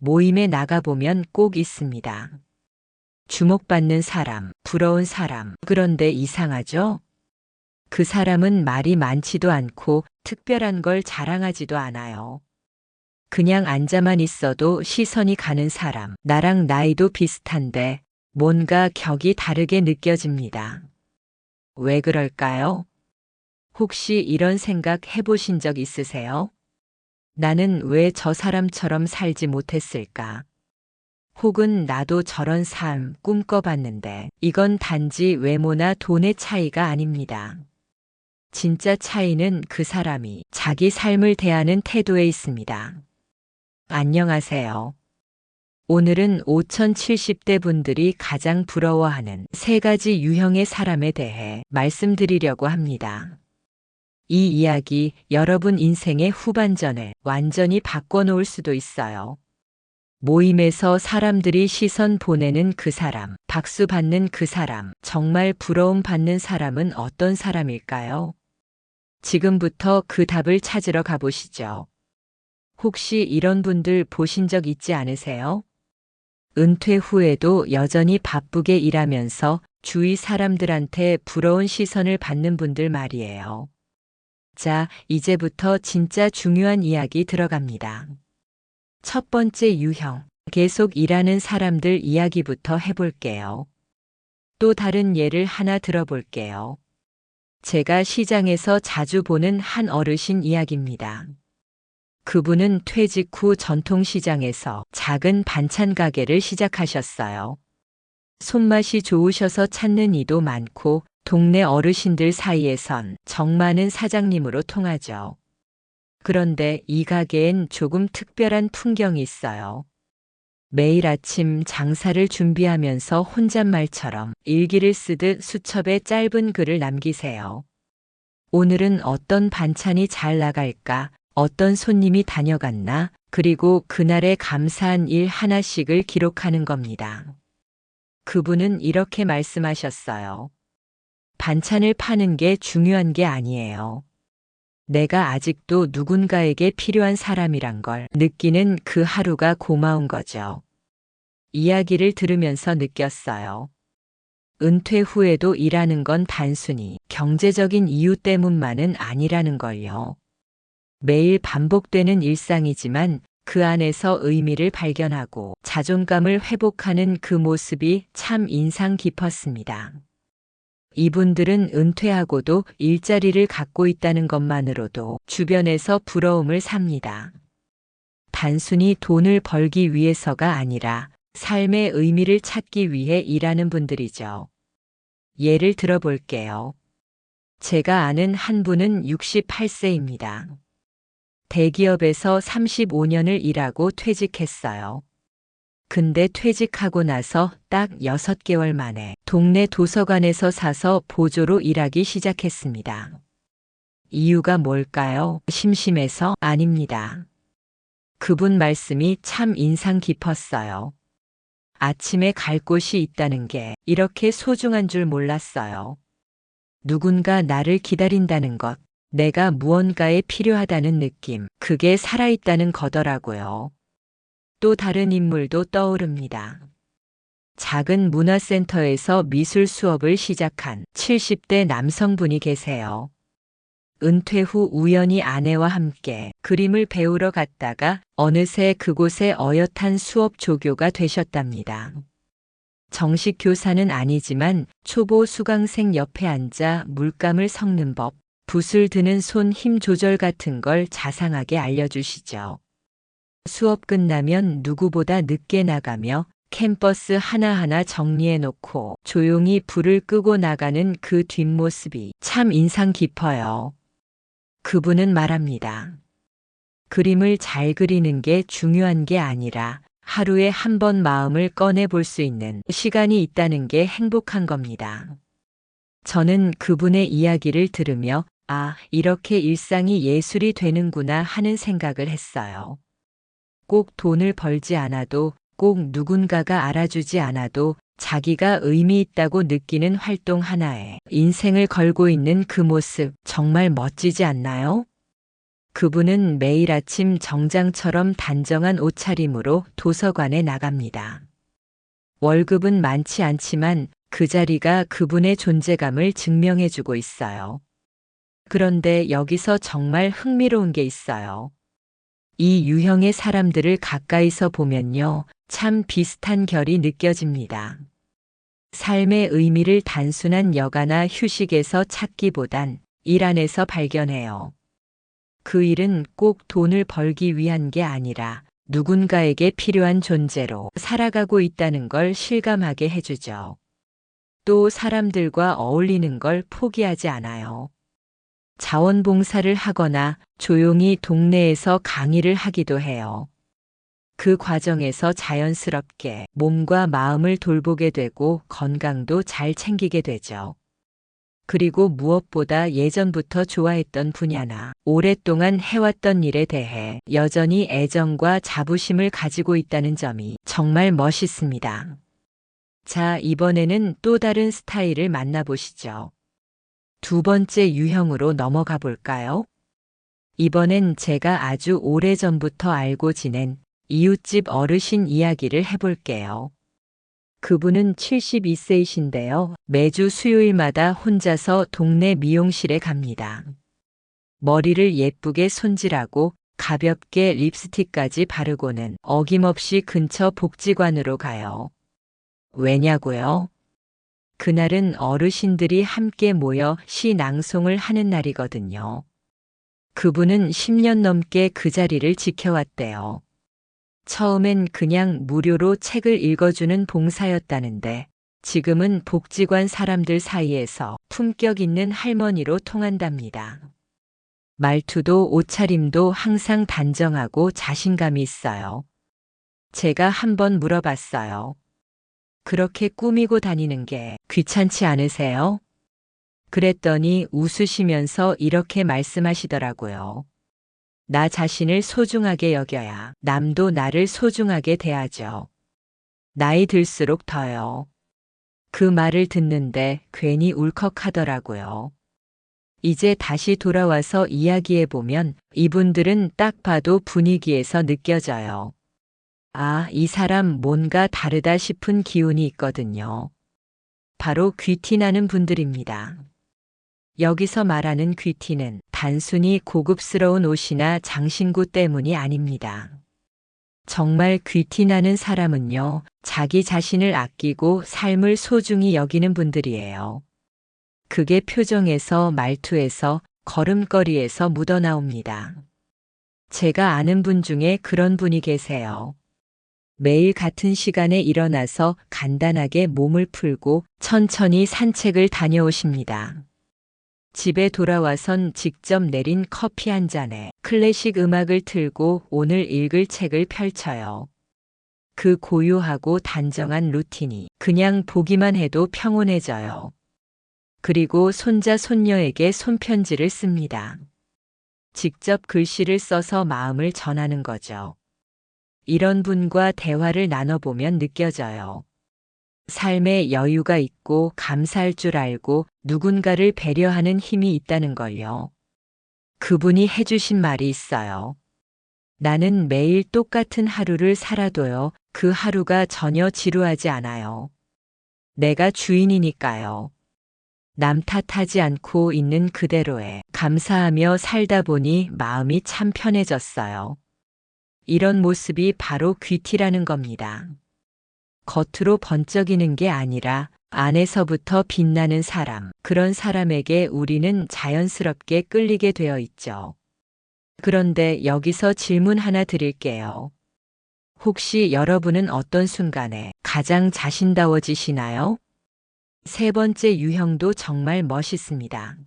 모임에 나가보면 꼭 있습니다. 주목받는 사람, 부러운 사람. 그런데 이상하죠? 그 사람은 말이 많지도 않고 특별한 걸 자랑하지도 않아요. 그냥 앉아만 있어도 시선이 가는 사람, 나랑 나이도 비슷한데 뭔가 격이 다르게 느껴집니다. 왜 그럴까요? 혹시 이런 생각 해보신 적 있으세요? 나는 왜 저 사람처럼 살지 못했을까? 혹은 나도 저런 삶 꿈꿔봤는데 이건 단지 외모나 돈의 차이가 아닙니다. 진짜 차이는 그 사람이 자기 삶을 대하는 태도에 있습니다. 안녕하세요. 오늘은 5070대 분들이 가장 부러워하는 세 가지 유형의 사람에 대해 말씀드리려고 합니다. 이 이야기 여러분 인생의 후반전을 완전히 바꿔놓을 수도 있어요. 모임에서 사람들이 시선 보내는 그 사람, 박수 받는 그 사람, 정말 부러움 받는 사람은 어떤 사람일까요? 지금부터 그 답을 찾으러 가보시죠. 혹시 이런 분들 보신 적 있지 않으세요? 은퇴 후에도 여전히 바쁘게 일하면서 주위 사람들한테 부러운 시선을 받는 분들 말이에요. 자, 이제부터 진짜 중요한 이야기 들어갑니다. 첫 번째 유형, 계속 일하는 사람들 이야기부터 해볼게요. 또 다른 예를 하나 들어볼게요. 제가 시장에서 자주 보는 한 어르신 이야기입니다. 그분은 퇴직 후 전통시장에서 작은 반찬 가게를 시작하셨어요. 손맛이 좋으셔서 찾는 이도 많고 동네 어르신들 사이에선 정 많은 사장님으로 통하죠. 그런데 이 가게엔 조금 특별한 풍경이 있어요. 매일 아침 장사를 준비하면서 혼잣말처럼 일기를 쓰듯 수첩에 짧은 글을 남기세요. 오늘은 어떤 반찬이 잘 나갈까? 어떤 손님이 다녀갔나? 그리고 그날의 감사한 일 하나씩을 기록하는 겁니다. 그분은 이렇게 말씀하셨어요. 반찬을 파는 게 중요한 게 아니에요. 내가 아직도 누군가에게 필요한 사람이란 걸 느끼는 그 하루가 고마운 거죠. 이야기를 들으면서 느꼈어요. 은퇴 후에도 일하는 건 단순히 경제적인 이유 때문만은 아니라는 걸요. 매일 반복되는 일상이지만 그 안에서 의미를 발견하고 자존감을 회복하는 그 모습이 참 인상 깊었습니다. 이분들은 은퇴하고도 일자리를 갖고 있다는 것만으로도 주변에서 부러움을 삽니다. 단순히 돈을 벌기 위해서가 아니라 삶의 의미를 찾기 위해 일하는 분들이죠. 예를 들어볼게요. 제가 아는 한 분은 68세입니다. 대기업에서 35년을 일하고 퇴직했어요. 근데 퇴직하고 나서 딱 6개월 만에 동네 도서관에서 사서 보조로 일하기 시작했습니다. 이유가 뭘까요? 심심해서? 아닙니다. 그분 말씀이 참 인상 깊었어요. 아침에 갈 곳이 있다는 게 이렇게 소중한 줄 몰랐어요. 누군가 나를 기다린다는 것, 내가 무언가에 필요하다는 느낌, 그게 살아있다는 거더라고요. 또 다른 인물도 떠오릅니다. 작은 문화센터에서 미술 수업을 시작한 70대 남성분이 계세요. 은퇴 후 우연히 아내와 함께 그림을 배우러 갔다가 어느새 그곳에 어엿한 수업 조교가 되셨답니다. 정식 교사는 아니지만 초보 수강생 옆에 앉아 물감을 섞는 법, 붓을 드는 손 힘 조절 같은 걸 자상하게 알려주시죠. 수업 끝나면 누구보다 늦게 나가며 캠퍼스 하나하나 정리해 놓고 조용히 불을 끄고 나가는 그 뒷모습이 참 인상 깊어요. 그분은 말합니다. 그림을 잘 그리는 게 중요한 게 아니라 하루에 한 번 마음을 꺼내 볼 수 있는 시간이 있다는 게 행복한 겁니다. 저는 그분의 이야기를 들으며 아, 이렇게 일상이 예술이 되는구나 하는 생각을 했어요. 꼭 돈을 벌지 않아도, 꼭 누군가가 알아주지 않아도 자기가 의미 있다고 느끼는 활동 하나에 인생을 걸고 있는 그 모습 정말 멋지지 않나요? 그분은 매일 아침 정장처럼 단정한 옷차림으로 도서관에 나갑니다. 월급은 많지 않지만 그 자리가 그분의 존재감을 증명해주고 있어요. 그런데 여기서 정말 흥미로운 게 있어요. 이 유형의 사람들을 가까이서 보면요, 참 비슷한 결이 느껴집니다. 삶의 의미를 단순한 여가나 휴식에서 찾기보단 일 안에서 발견해요. 그 일은 꼭 돈을 벌기 위한 게 아니라 누군가에게 필요한 존재로 살아가고 있다는 걸 실감하게 해주죠. 또 사람들과 어울리는 걸 포기하지 않아요. 자원봉사를 하거나 조용히 동네에서 강의를 하기도 해요. 그 과정에서 자연스럽게 몸과 마음을 돌보게 되고 건강도 잘 챙기게 되죠. 그리고 무엇보다 예전부터 좋아했던 분야나 오랫동안 해왔던 일에 대해 여전히 애정과 자부심을 가지고 있다는 점이 정말 멋있습니다. 자, 이번에는 또 다른 스타일을 만나보시죠. 두 번째 유형으로 넘어가 볼까요? 이번엔 제가 아주 오래전부터 알고 지낸 이웃집 어르신 이야기를 해볼게요. 그분은 72세이신데요. 매주 수요일마다 혼자서 동네 미용실에 갑니다. 머리를 예쁘게 손질하고 가볍게 립스틱까지 바르고는 어김없이 근처 복지관으로 가요. 왜냐고요? 그날은 어르신들이 함께 모여 시 낭송을 하는 날이거든요. 그분은 10년 넘게 그 자리를 지켜왔대요. 처음엔 그냥 무료로 책을 읽어주는 봉사였다는데 지금은 복지관 사람들 사이에서 품격 있는 할머니로 통한답니다. 말투도 옷차림도 항상 단정하고 자신감이 있어요. 제가 한번 물어봤어요. 그렇게 꾸미고 다니는 게 귀찮지 않으세요? 그랬더니 웃으시면서 이렇게 말씀하시더라고요. 나 자신을 소중하게 여겨야 남도 나를 소중하게 대하죠. 나이 들수록 더요. 그 말을 듣는데 괜히 울컥하더라고요. 이제 다시 돌아와서 이야기해보면 이분들은 딱 봐도 분위기에서 느껴져요. 아, 이 사람 뭔가 다르다 싶은 기운이 있거든요. 바로 귀티나는 분들입니다. 여기서 말하는 귀티는 단순히 고급스러운 옷이나 장신구 때문이 아닙니다. 정말 귀티나는 사람은요, 자기 자신을 아끼고 삶을 소중히 여기는 분들이에요. 그게 표정에서, 말투에서, 걸음걸이에서 묻어나옵니다. 제가 아는 분 중에 그런 분이 계세요. 매일 같은 시간에 일어나서 간단하게 몸을 풀고 천천히 산책을 다녀오십니다. 집에 돌아와선 직접 내린 커피 한 잔에 클래식 음악을 틀고 오늘 읽을 책을 펼쳐요. 그 고요하고 단정한 루틴이 그냥 보기만 해도 평온해져요. 그리고 손자 손녀에게 손편지를 씁니다. 직접 글씨를 써서 마음을 전하는 거죠. 이런 분과 대화를 나눠보면 느껴져요. 삶에 여유가 있고 감사할 줄 알고 누군가를 배려하는 힘이 있다는 걸요. 그분이 해주신 말이 있어요. 나는 매일 똑같은 하루를 살아도요, 그 하루가 전혀 지루하지 않아요. 내가 주인이니까요. 남 탓하지 않고 있는 그대로에 감사하며 살다 보니 마음이 참 편해졌어요. 이런 모습이 바로 귀티라는 겁니다. 겉으로 번쩍이는 게 아니라 안에서부터 빛나는 사람, 그런 사람에게 우리는 자연스럽게 끌리게 되어 있죠. 그런데 여기서 질문 하나 드릴게요. 혹시 여러분은 어떤 순간에 가장 자신다워지시나요? 세 번째 유형도 정말 멋있습니다.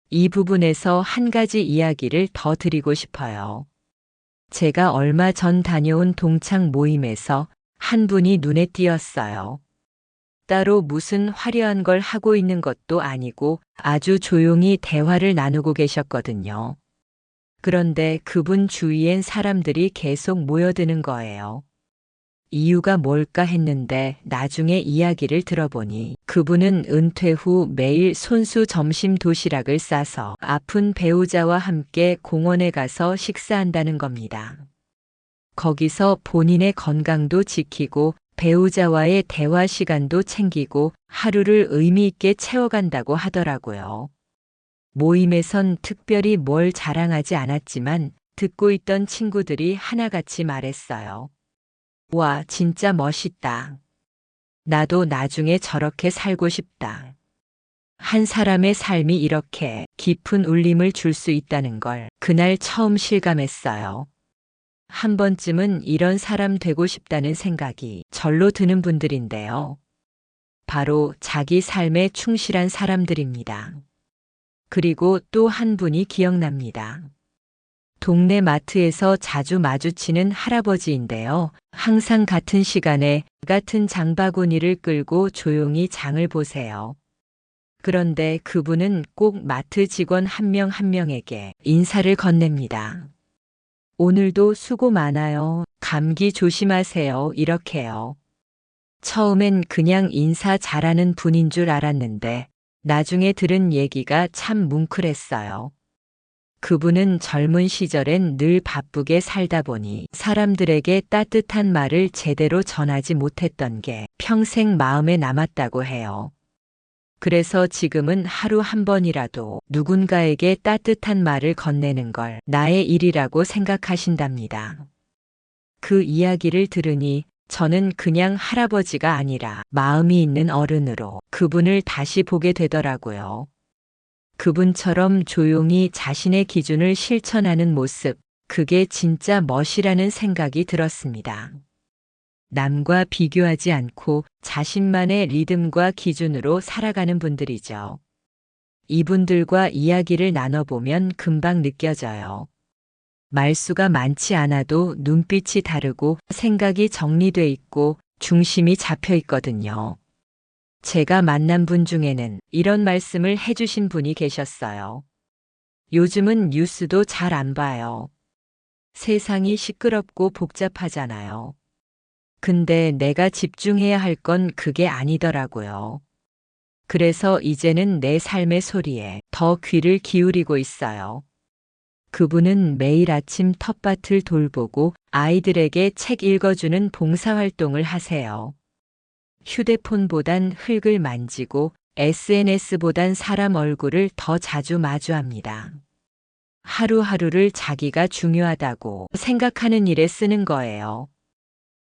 이 부분에서 한 가지 이야기를 더 드리고 싶어요. 제가 얼마 전 다녀온 동창 모임에서 한 분이 눈에 띄었어요. 따로 무슨 화려한 걸 하고 있는 것도 아니고 아주 조용히 대화를 나누고 계셨거든요. 그런데 그분 주위엔 사람들이 계속 모여드는 거예요. 이유가 뭘까 했는데 나중에 이야기를 들어보니 그분은 은퇴 후 매일 손수 점심 도시락을 싸서 아픈 배우자와 함께 공원에 가서 식사한다는 겁니다. 거기서 본인의 건강도 지키고 배우자와의 대화 시간도 챙기고 하루를 의미 있게 채워간다고 하더라고요. 모임에선 특별히 뭘 자랑하지 않았지만 듣고 있던 친구들이 하나같이 말했어요. 와, 진짜 멋있다. 나도 나중에 저렇게 살고 싶다. 한 사람의 삶이 이렇게 깊은 울림을 줄 수 있다는 걸 그날 처음 실감했어요. 한 번쯤은 이런 사람 되고 싶다는 생각이 절로 드는 분들인데요. 바로 자기 삶에 충실한 사람들입니다. 그리고 또 한 분이 기억납니다. 동네 마트에서 자주 마주치는 할아버지인데요. 항상 같은 시간에 같은 장바구니를 끌고 조용히 장을 보세요. 그런데 그분은 꼭 마트 직원 한 명 한 명에게 인사를 건넵니다. 오늘도 수고 많아요. 감기 조심하세요. 이렇게요. 처음엔 그냥 인사 잘하는 분인 줄 알았는데 나중에 들은 얘기가 참 뭉클했어요. 그분은 젊은 시절엔 늘 바쁘게 살다 보니 사람들에게 따뜻한 말을 제대로 전하지 못했던 게 평생 마음에 남았다고 해요. 그래서 지금은 하루 한 번이라도 누군가에게 따뜻한 말을 건네는 걸 나의 일이라고 생각하신답니다. 그 이야기를 들으니 저는 그냥 할아버지가 아니라 마음이 있는 어른으로 그분을 다시 보게 되더라고요. 그분처럼 조용히 자신의 기준을 실천하는 모습, 그게 진짜 멋이라는 생각이 들었습니다. 남과 비교하지 않고 자신만의 리듬과 기준으로 살아가는 분들이죠. 이분들과 이야기를 나눠보면 금방 느껴져요. 말수가 많지 않아도 눈빛이 다르고 생각이 정리돼 있고 중심이 잡혀 있거든요. 제가 만난 분 중에는 이런 말씀을 해주신 분이 계셨어요. 요즘은 뉴스도 잘 안 봐요. 세상이 시끄럽고 복잡하잖아요. 근데 내가 집중해야 할 건 그게 아니더라고요. 그래서 이제는 내 삶의 소리에 더 귀를 기울이고 있어요. 그분은 매일 아침 텃밭을 돌보고 아이들에게 책 읽어주는 봉사활동을 하세요. 휴대폰보단 흙을 만지고 SNS보단 사람 얼굴을 더 자주 마주합니다. 하루하루를 자기가 중요하다고 생각하는 일에 쓰는 거예요.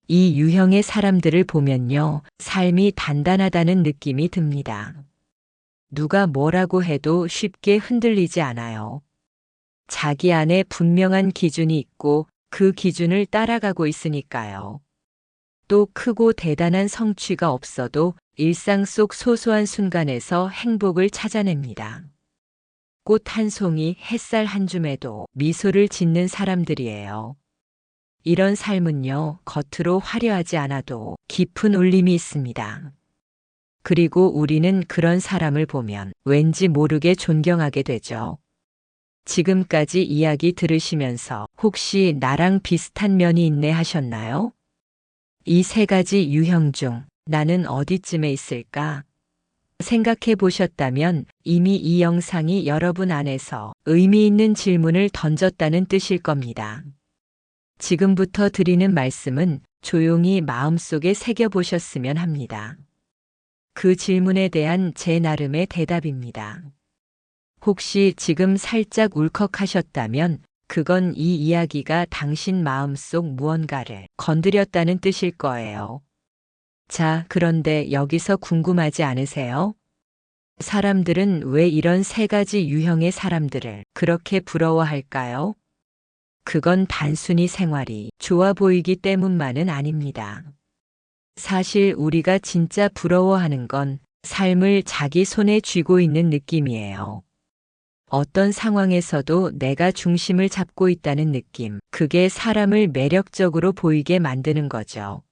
이 유형의 사람들을 보면요, 삶이 단단하다는 느낌이 듭니다. 누가 뭐라고 해도 쉽게 흔들리지 않아요. 자기 안에 분명한 기준이 있고 그 기준을 따라가고 있으니까요. 또 크고 대단한 성취가 없어도 일상 속 소소한 순간에서 행복을 찾아냅니다. 꽃 한 송이, 햇살 한 줌에도 미소를 짓는 사람들이에요. 이런 삶은요, 겉으로 화려하지 않아도 깊은 울림이 있습니다. 그리고 우리는 그런 사람을 보면 왠지 모르게 존경하게 되죠. 지금까지 이야기 들으시면서 혹시 나랑 비슷한 면이 있네 하셨나요? 이 세 가지 유형 중 나는 어디쯤에 있을까? 생각해 보셨다면 이미 이 영상이 여러분 안에서 의미 있는 질문을 던졌다는 뜻일 겁니다. 지금부터 드리는 말씀은 조용히 마음속에 새겨보셨으면 합니다. 그 질문에 대한 제 나름의 대답입니다. 혹시 지금 살짝 울컥하셨다면 그건 이 이야기가 당신 마음속 무언가를 건드렸다는 뜻일 거예요. 자, 그런데 여기서 궁금하지 않으세요? 사람들은 왜 이런 세 가지 유형의 사람들을 그렇게 부러워할까요? 그건 단순히 생활이 좋아 보이기 때문만은 아닙니다. 사실 우리가 진짜 부러워하는 건 삶을 자기 손에 쥐고 있는 느낌이에요. 어떤 상황에서도 내가 중심을 잡고 있다는 느낌, 그게 사람을 매력적으로 보이게 만드는 거죠.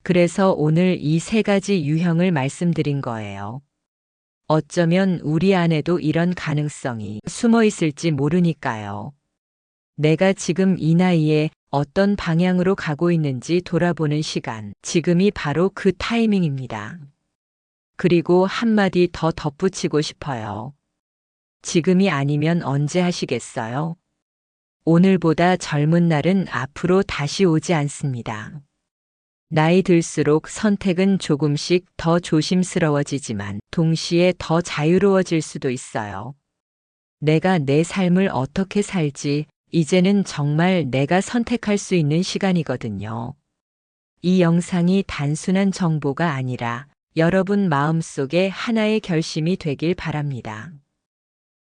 그래서 오늘 이 세 가지 유형을 말씀드린 거예요. 어쩌면 우리 안에도 이런 가능성이 숨어 있을지 모르니까요. 내가 지금 이 나이에 어떤 방향으로 가고 있는지 돌아보는 시간, 지금이 바로 그 타이밍입니다. 그리고 한마디 더 덧붙이고 싶어요. 지금이 아니면 언제 하시겠어요? 오늘보다 젊은 날은 앞으로 다시 오지 않습니다. 나이 들수록 선택은 조금씩 더 조심스러워지지만 동시에 더 자유로워질 수도 있어요. 내가 내 삶을 어떻게 살지, 이제는 정말 내가 선택할 수 있는 시간이거든요. 이 영상이 단순한 정보가 아니라 여러분 마음속에 하나의 결심이 되길 바랍니다.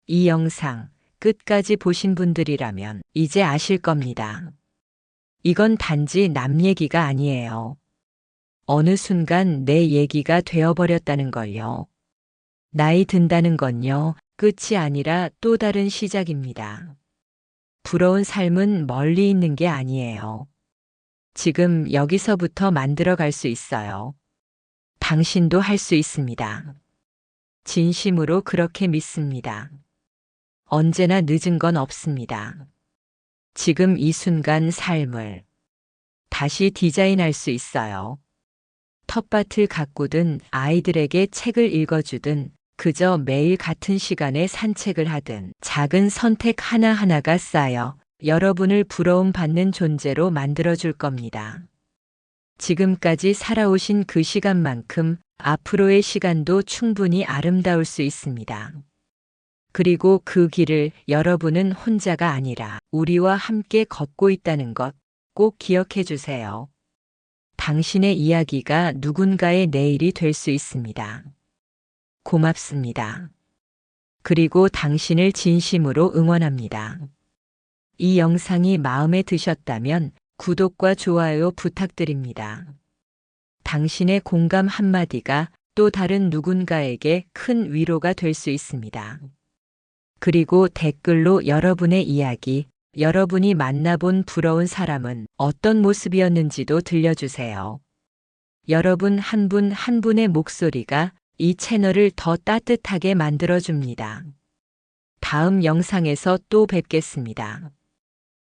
이 영상 끝까지 보신 분들이라면 이제 아실 겁니다. 이건 단지 남 얘기가 아니에요. 어느 순간 내 얘기가 되어버렸다는 걸요. 나이 든다는 건요, 끝이 아니라 또 다른 시작입니다. 부러운 삶은 멀리 있는 게 아니에요. 지금 여기서부터 만들어갈 수 있어요. 당신도 할 수 있습니다. 진심으로 그렇게 믿습니다. 언제나 늦은 건 없습니다. 지금 이 순간 삶을 다시 디자인할 수 있어요. 텃밭을 가꾸든 아이들에게 책을 읽어주든 그저 매일 같은 시간에 산책을 하든 작은 선택 하나하나가 쌓여 여러분을 부러움받는 존재로 만들어줄 겁니다. 지금까지 살아오신 그 시간만큼 앞으로의 시간도 충분히 아름다울 수 있습니다. 그리고 그 길을 여러분은 혼자가 아니라 우리와 함께 걷고 있다는 것 꼭 기억해 주세요. 당신의 이야기가 누군가의 내일이 될 수 있습니다. 고맙습니다. 그리고 당신을 진심으로 응원합니다. 이 영상이 마음에 드셨다면 구독과 좋아요 부탁드립니다. 당신의 공감 한마디가 또 다른 누군가에게 큰 위로가 될 수 있습니다. 그리고 댓글로 여러분의 이야기, 여러분이 만나본 부러운 사람은 어떤 모습이었는지도 들려주세요. 여러분 한 분 한 분의 목소리가 이 채널을 더 따뜻하게 만들어줍니다. 다음 영상에서 또 뵙겠습니다.